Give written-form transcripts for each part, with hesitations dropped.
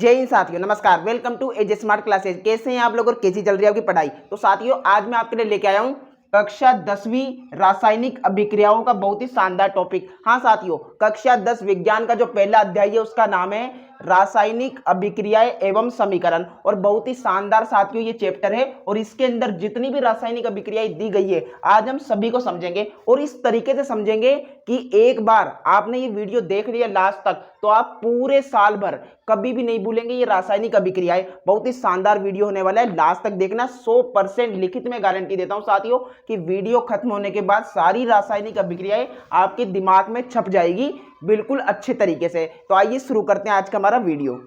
जय हिंद साथियों, नमस्कार। Welcome to AJ smart classes. कैसे हैं आप लोग और कैसी चल रही है आपकी पढ़ाई। तो साथियों, आज मैं आपके लिए लेके आया हूं कक्षा 10वीं रासायनिक अभिक्रियाओं का बहुत ही शानदार टॉपिक। हाँ साथियों, कक्षा 10 विज्ञान का जो पहला अध्याय है उसका नाम है रासायनिक अभिक्रियाएं एवं समीकरण। और बहुत ही शानदार साथियों ये चैप्टर है और इसके अंदर जितनी भी रासायनिक अभिक्रियाएं दी गई है आज हम सभी को समझेंगे और इस तरीके से समझेंगे कि एक बार आपने ये वीडियो देख लिया लास्ट तक तो आप पूरे साल भर कभी भी नहीं भूलेंगे ये रासायनिक अभिक्रियाएं। बहुत ही शानदार वीडियो होने वाला है, लास्ट तक देखना। 100% लिखित में गारंटी देता हूं साथियों कि वीडियो खत्म होने के बाद सारी रासायनिक अभिक्रियाएं आपके दिमाग में छप जाएगी बिल्कुल अच्छे तरीके से। तो आइए शुरू करते हैं आज का हमारा वीडियो।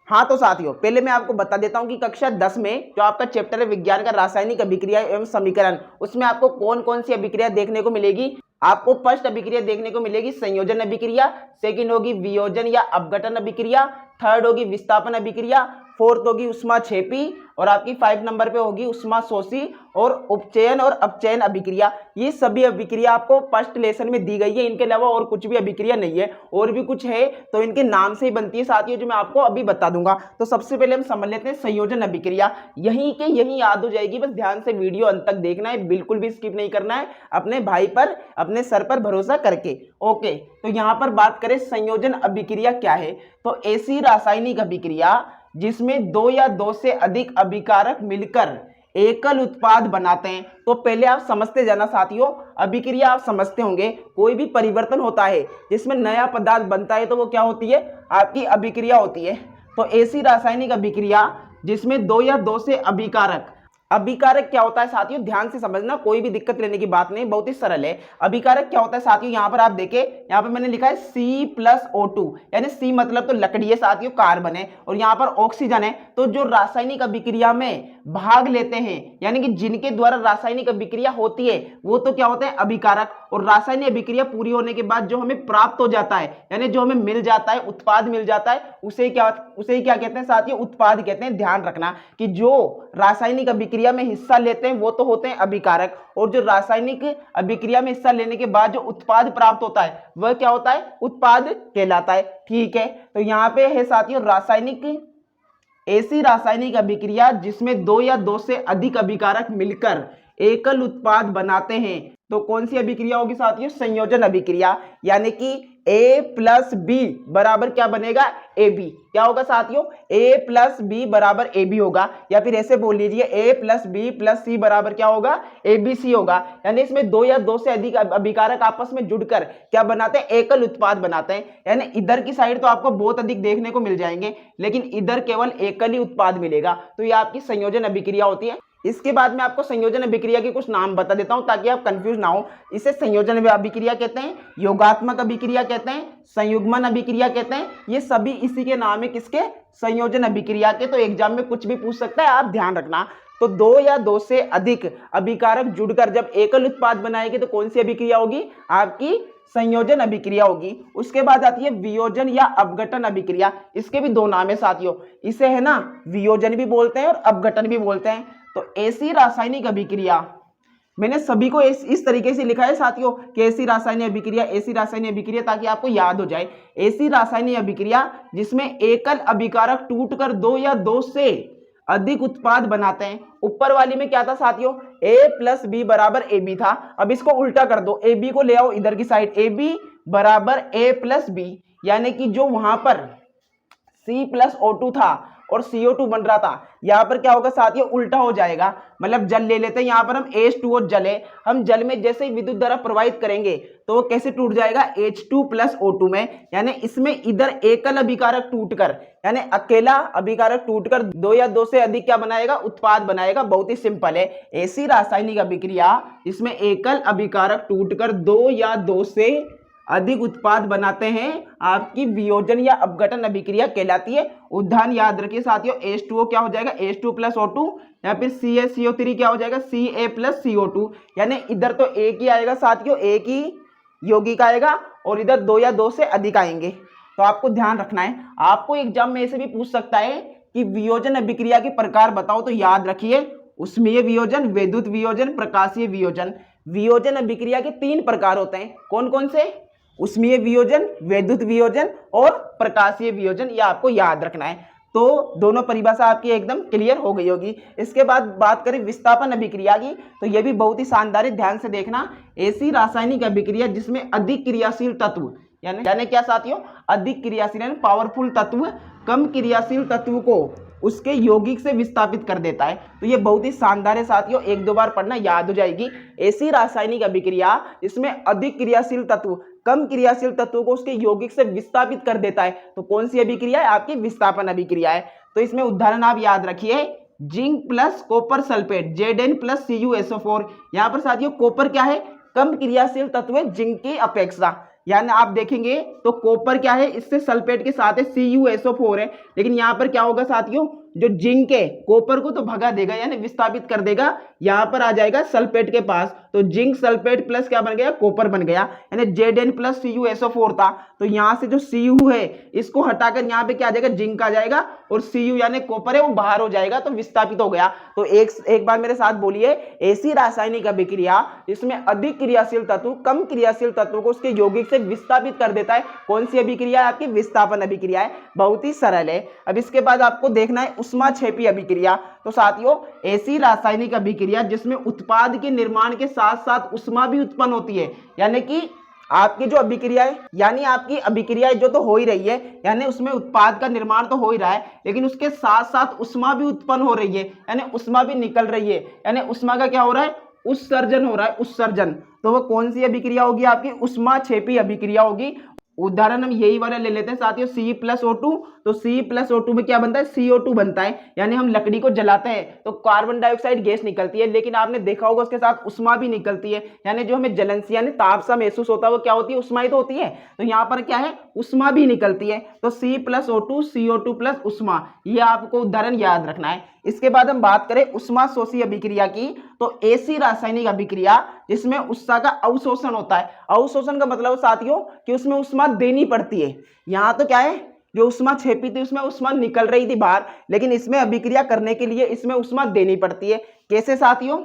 हाँ तो साथियों, पहले मैं आपको बता देता हूं कि कक्षा 10 में जो आपका चैप्टर है विज्ञान का रासायनिक अभिक्रिया एवं समीकरण, उसमें आपको कौन कौन सी अभिक्रिया देखने को मिलेगी। आपको फर्स्ट अभिक्रिया देखने को मिलेगी संयोजन अभिक्रिया, सेकंड होगी वियोजन या अपघटन अभिक्रिया, थर्ड होगी विस्थापन अभिक्रिया, फोर्थ होगी उष्माक्षेपी और आपकी 5 नंबर पे होगी उष्माशोषी और उपचयन और अपचयन अभिक्रिया। ये सभी अभिक्रिया आपको फर्स्ट लेसन में दी गई है, इनके अलावा और कुछ भी अभिक्रिया नहीं है। और भी कुछ है तो इनके नाम से ही बनती है साथियों, जो मैं आपको अभी बता दूंगा। तो सबसे पहले हम समझ लेते हैं संयोजन अभिक्रिया। यहीं के यहीं याद हो जाएगी, बस ध्यान से वीडियो अंत तक देखना है, बिल्कुल भी स्किप नहीं करना है, अपने भाई पर अपने सर पर भरोसा करके। ओके, तो यहाँ पर बात करें संयोजन अभिक्रिया क्या है, तो ऐसी रासायनिक अभिक्रिया जिसमें दो या दो से अधिक अभिकारक मिलकर एकल उत्पाद बनाते हैं। तो पहले आप समझते जाना साथियों, अभिक्रिया आप समझते होंगे, कोई भी परिवर्तन होता है जिसमें नया पदार्थ बनता है तो वो क्या होती है, आपकी अभिक्रिया होती है। तो ऐसी रासायनिक अभिक्रिया जिसमें दो या दो से अभिकारक, अभिकारक क्या होता है साथियों, ध्यान से समझना, कोई भी दिक्कत लेने की बात नहीं, बहुत ही सरल है। अभिकारक क्या होता है साथियों, यहाँ पर आप देखें, यहाँ पर मैंने लिखा है C+O2, यानी C मतलब तो लकड़ी है साथियों, कार्बन है, और यहाँ पर ऑक्सीजन है। तो जो रासायनिक अभिक्रिया में भाग लेते हैं यानी कि जिनके द्वारा रासायनिक अभिक्रिया होती है वो तो क्या होते हैं, अभिकारक। और रासायनिक अभिक्रिया पूरी होने के बाद जो हमें प्राप्त हो जाता है यानी जो हमें मिल जाता है, उत्पाद मिल जाता है, उसे क्या कहते हैं साथियों, उत्पाद कहते हैं। ध्यान रखना कि जो रासायनिक अभिक्रिया में हिस्सा लेते हैं वो तो होते हैं अभिकारक, और जो रासायनिक अभिक्रिया में हिस्सा लेने के बाद जो उत्पाद प्राप्त होता है वह क्या होता है, उत्पाद कहलाता है। ठीक है, तो यहाँ पे है साथियों रासायनिक, ऐसी रासायनिक अभिक्रिया जिसमें दो या दो से अधिक अभिकारक मिलकर एकल उत्पाद बनाते हैं। तो कौन सी अभिक्रिया होगी साथियों, संयोजन अभिक्रिया। यानी कि A+B बराबर क्या बनेगा, AB। क्या होगा साथियों, A+B बराबर AB होगा, या फिर ऐसे बोल लीजिए A+B+C बराबर क्या होगा, ABC होगा। यानी इसमें दो या दो से अधिक अभिकारक आपस में जुड़कर क्या बनाते हैं, एकल उत्पाद बनाते हैं। यानी इधर की साइड तो आपको बहुत अधिक देखने को मिल जाएंगे, लेकिन इधर केवल एकल ही उत्पाद मिलेगा। तो ये आपकी संयोजन अभिक्रिया होती है। इसके बाद मैं आपको संयोजन अभिक्रिया के कुछ नाम बता देता हूं ताकि आप कंफ्यूज ना हो। इसे संयोजन अभिक्रिया कहते हैं, योगात्मक अभिक्रिया कहते हैं, संयुग्मन अभिक्रिया कहते हैं। ये सभी इसी के नाम है, किसके, संयोजन अभिक्रिया के। तो एग्जाम में कुछ भी पूछ सकता है, आप ध्यान रखना। तो दो या दो से अधिक अभिकारक जुड़कर जब एकल उत्पाद बनाएंगे तो कौन सी अभिक्रिया होगी, आपकी संयोजन अभिक्रिया होगी। उसके बाद आती है वियोजन या अपघटन अभिक्रिया। इसके भी दो नाम है साथियों, इसे है ना वियोजन भी बोलते हैं और अपघटन भी बोलते हैं। तो ऐसी रासायनिक अभिक्रिया, मैंने सभी को इस तरीके से लिखा है साथियों कि ऐसी रासायनिक अभिक्रिया, ऐसी रासायनिक अभिक्रिया, ताकि आपको याद हो जाए। ऐसी रासायनिक अभिक्रिया जिसमें एकल अभिकारक टूटकर दो या दो से अधिक उत्पाद बनाते हैं। ऊपर वाली में क्या था साथियों, A+B बराबर AB था। अब इसको उल्टा कर दो, AB को ले आओ इधर की साइड, AB बराबर A+B, यानी कि जो वहां पर C+O2 था और CO2 बन रहा था, यहाँ पर क्या होगा साथियों, उल्टा हो जाएगा। मतलब जल ले लेते हैं, यहाँ पर हम H2O जल है, हम जल में जैसे ही विद्युत धारा प्रवाहित करेंगे तो वो कैसे टूट जाएगा, H2+O2 में। यानी इसमें इधर एकल अभिकारक टूटकर, यानी अकेला अभिकारक टूटकर दो या दो से अधिक क्या बनाएगा, उत्पाद बनाएगा। बहुत ही सिंपल है। ऐसी रासायनिक अभिक्रिया इसमें एकल अभिकारक टूटकर दो या दो से अधिक उत्पाद बनाते हैं, आपकी वियोजन या अपघटन अभिक्रिया कहलाती है। उदाहरण याद रखिए साथियों, H2O क्या हो जाएगा, H2+O2, या फिर CaCO3 क्या हो जाएगा, Ca+CO2। यानी इधर तो एक ही आएगा साथियों, एक ही यौगिक आएगा, और इधर दो या दो से अधिक आएंगे। तो आपको ध्यान रखना है। आपको एग्जाम में ऐसे भी पूछ सकता है कि वियोजन अभिक्रिया के प्रकार बताओ, तो याद रखिए उष्मीय वियोजन, वैद्युत वियोजन, प्रकाशीय वियोजन। वियोजन अभिक्रिया के 3 प्रकार होते हैं। कौन कौन से, उष्मीय वियोजन, वैद्युत वियोजन और प्रकाशीय वियोजन, ये आपको याद रखना है। तो दोनों परिभाषा आपकी एकदम क्लियर हो गई होगी। इसके बाद बात करें विस्थापन अभिक्रिया की, तो ये भी बहुत ही शानदार है, ध्यान से देखना। ऐसी रासायनिक अभिक्रिया जिसमें अधिक क्रियाशील तत्व यानी क्या साथियों, अधिक क्रियाशील यानी पावरफुल तत्व कम क्रियाशील तत्व को उसके यौगिक से विस्थापित कर देता है। तो ये बहुत ही शानदार है साथियों, एक दो बार पढ़ना याद हो जाएगी। ऐसी रासायनिक अभिक्रिया जिसमें अधिक क्रियाशील तत्व कम क्रियाशील तत्वों को उसके यौगिक से विस्थापित कर देता है, तो कौन सी अभिक्रिया है, आपकी विस्थापन अभिक्रिया है। तो इसमें उदाहरण आप याद रखिए, zinc plus copper sulphate Zn plus CuSO4। यहाँ पर साथियों कॉपर क्या है, कम क्रियाशील तत्व है जिंक की अपेक्षा, यानी आप देखेंगे तो कॉपर क्या है, इससे सल्फेट के साथ है CuSO4 है, लेकिन यहाँ पर क्या होगा साथियों, जो जिंक है कॉपर को तो भगा देगा यानी विस्थापित कर देगा, यहाँ पर आ जाएगा सल्फेट के पास, तो जिंक सल्फेट प्लस क्या बन गया, कॉपर बन गया, यानी Zn प्लस CuSO4 था। तो यहाँ से जो Cu है इसको हटाकर यहाँ पे क्या आ जाएगा, जिंक आ जाएगा, और Cu यानी कॉपर है वो बाहर हो जाएगा, तो विस्थापित हो गया। तो एक बार मेरे साथ बोलिए, ऐसी रासायनिक अभिक्रिया जिसमें अधिक क्रियाशील तत्व कम क्रियाशील तत्व को उसके यौगिक से विस्थापित कर देता है, कौन सी अभिक्रिया है, आपकी विस्थापन अभिक्रिया है। बहुत ही सरल है। अब इसके बाद आपको देखना है ऊष्माक्षेपी अभिक्रिया। तो साथियों ऐसी रासायनिक अभिक्रिया जिसमें उत्पाद के निर्माण के साथ साथ ऊष्मा भी उत्पन्न होती है, यानी कि आपकी जो अभिक्रिया है, यानी आपकी अभिक्रिया जो तो हो ही रही है, यानी उसमें उत्पाद का निर्माण तो हो ही रहा है, लेकिन उसके साथ साथ ऊष्मा भी उत्पन्न हो रही है, यानी ऊष्मा भी निकल रही है, यानी ऊष्मा का क्या हो रहा है, उत्सर्जन हो रहा है, उत्सर्जन। तो वो कौन सी अभिक्रिया होगी, आपकी ऊष्माक्षेपी अभिक्रिया होगी। उदाहरण हम यही वाला ले लेते हैं साथियों, C+O2। तो C+O2 में क्या बनता है, CO2 बनता है, यानी हम लकड़ी को जलाते हैं तो कार्बन डाइऑक्साइड गैस निकलती है, लेकिन आपने देखा होगा उसके साथ ऊष्मा भी निकलती है, यानी जो हमें जलन से यानी ताप सा महसूस होता है वो क्या होती है, ऊष्मा ही तो होती है। तो यहाँ पर क्या है, ऊष्मा भी निकलती है। तो C+O2 CO2 प्लस ऊष्मा, ये आपको उदाहरण याद रखना है। इसके बाद हम बात करें ऊष्मा शोषी अभिक्रिया की, तो ऐसी रासायनिक अभिक्रिया जिसमें ऊष्मा का अवशोषण होता है। अवशोषण का मतलब साथियों कि उसमें ऊष्मा देनी पड़ती है। यहाँ तो क्या है, जो ऊष्मा छेपी थी उसमें ऊष्मा निकल रही थी बाहर, लेकिन इसमें अभिक्रिया करने के लिए इसमें ऊष्मा देनी पड़ती है। कैसे साथियों,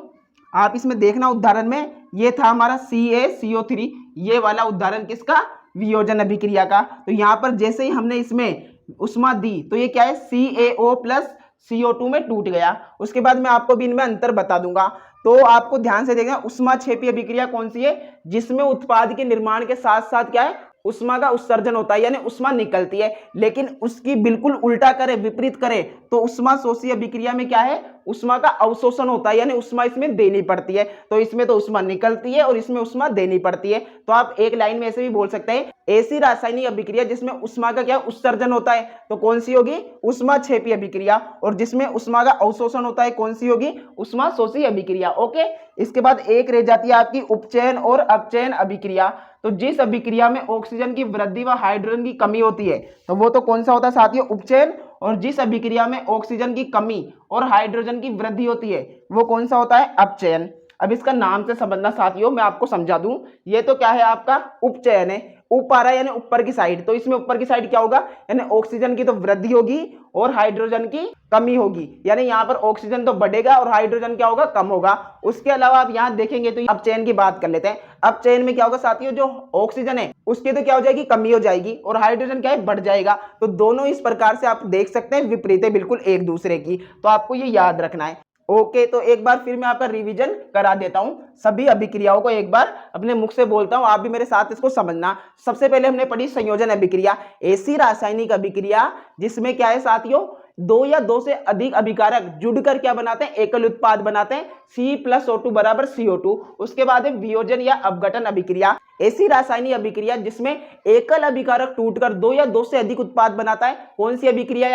आप इसमें देखना उदाहरण में, ये था हमारा CaCO3, ये वाला उदाहरण किसका, वियोजन अभिक्रिया का। तो यहाँ पर जैसे ही हमने इसमें ऊष्मा दी तो ये क्या है, CaO प्लस CO2 में टूट गया। उसके बाद मैं आपको भी इनमें अंतर बता दूंगा। तो आपको ध्यान से देखना, ऊष्माक्षेपी अभिक्रिया कौन सी है, जिसमें उत्पाद के निर्माण के साथ साथ क्या है, ऊष्मा का उत्सर्जन होता है, यानी ऊष्मा निकलती है। लेकिन उसकी बिल्कुल उल्टा करे, विपरीत करे, तो ऊष्मा शोषी अभिक्रिया में क्या है, ऊष्मा का अवशोषण होता है, यानी ऊष्मा इसमें देनी पड़ती है। तो इसमें तो ऊष्मा निकलती है और इसमें ऊष्मा देनी पड़ती है। तो आप एक लाइन में ऐसे भी बोल सकते हैं, ऐसी रासायनिक अभिक्रिया जिसमें ऊष्मा का क्या उत्सर्जन होता है, तो कौन सी होगी, ऊष्माक्षेपी अभिक्रिया। और जिसमें ऊष्मा का अवशोषण होता है, कौन सी होगी, ऊष्मा शोषी अभिक्रिया। ओके, इसके बाद एक रह जाती है आपकी उपचयन और अपचयन अभिक्रिया। तो जिस अभिक्रिया में ऑक्सीजन की वृद्धि व हाइड्रोजन की कमी होती है, तो वो तो कौन सा होता है साथियों, उपचयन। और जिस अभिक्रिया में ऑक्सीजन की कमी और हाइड्रोजन की वृद्धि होती है, वो कौन सा होता है, अपचयन। अब इसका नाम से समझना साथियों, मैं आपको समझा दूं, ये तो क्या है, आपका उपचयन है, उप आ रहा है यानी ऊपर की साइड, तो इसमें ऊपर की साइड क्या होगा, यानी ऑक्सीजन की तो वृद्धि होगी और हाइड्रोजन की कमी होगी, यानी यहाँ पर ऑक्सीजन तो बढ़ेगा और हाइड्रोजन क्या होगा, कम होगा। उसके अलावा आप यहाँ देखेंगे तो अपचयन की बात कर लेते हैं। अपचयन में क्या होगा साथियों, जो ऑक्सीजन है उसकी तो क्या हो जाएगी, कमी हो जाएगी, और हाइड्रोजन क्या है, बढ़ जाएगा। तो दोनों इस प्रकार से आप देख सकते हैं, विपरीत है बिल्कुल एक दूसरे की। तो आपको ये याद रखना है। ओके, तो एक बार फिर मैं आपका रिवीजन करा देता हूं, सभी अभिक्रियाओं को एक बार अपने मुख से बोलता हूं, आप भी मेरे साथ इसको समझना। सबसे पहले हमने पढ़ी संयोजन अभिक्रिया, ऐसी रासायनिक अभिक्रिया जिसमें क्या है साथियों, दो या दो से अधिक अभिकारक जुड़कर क्या बनाते हैं, एकल उत्पाद बनाते हैं, C+O2 बराबर CO2। उसके बाद है वियोजन या अपघटन अभिक्रिया, ऐसी रासायनिक अभिक्रिया जिसमें एकल अभिकारक टूटकर दो या दो से अधिक उत्पाद बनाता है, कौन सी अभिक्रिया है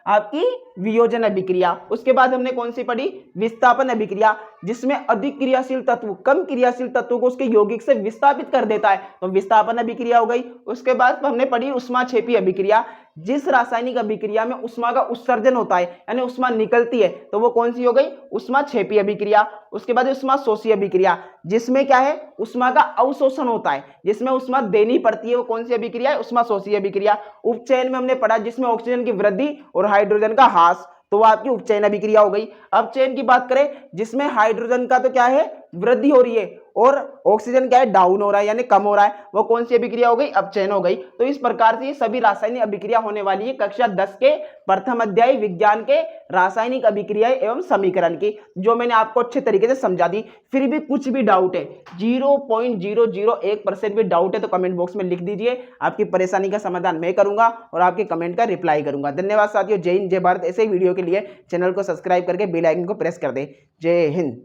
आपकी वियोजन अभिक्रिया। उसके बाद हमने कौन सी पढ़ी, विस्थापन अभिक्रिया, जिसमें अधिक क्रियाशील तत्व कम क्रियाशील तत्व को उसके यौगिक से विस्थापित कर देता है, तो विस्थापन अभिक्रिया हो गई। उसके बाद हमने पढ़ी ऊष्माक्षेपी अभिक्रिया, जिस रासायनिक अभिक्रिया में ऊष्मा का उत्सर्जन होता है, यानी ऊष्मा निकलती है, तो वो कौन सी हो गई, ऊष्माक्षेपी अभिक्रिया। उसके बाद ऊष्मा शोषी अभिक्रिया, जिसमें क्या है, ऊष्मा का अवशोषण होता है, जिसमें ऊष्मा देनी पड़ती है, वो कौन सी अभिक्रिया है, ऊष्मा शोषी अभिक्रिया। उपचयन में हमने पढ़ा जिसमें ऑक्सीजन की वृद्धि और हाइड्रोजन का ह्रास, तो वो आपकी उपचयन अभिक्रिया हो गई। अपचयन की बात करें जिसमें हाइड्रोजन का तो क्या है, वृद्धि हो रही है और ऑक्सीजन क्या है, डाउन हो रहा है यानी कम हो रहा है, वो कौन सी अभिक्रिया हो गई, अपचयन हो गई। तो इस प्रकार से ये सभी रासायनिक अभिक्रिया होने वाली है कक्षा 10 के प्रथम अध्याय विज्ञान के रासायनिक अभिक्रियाएं एवं समीकरण की, जो मैंने आपको अच्छे तरीके से समझा दी। फिर भी कुछ भी डाउट है, 0.001% भी डाउट है तो कमेंट बॉक्स में लिख दीजिए, आपकी परेशानी का समाधान मैं करूंगा और आपके कमेंट का रिप्लाई करूंगा। धन्यवाद साथियों, जय हिंद जय भारत। ऐसे ही वीडियो के लिए चैनल को सब्सक्राइब करके बेल आइकन को प्रेस कर दें। जय हिंद।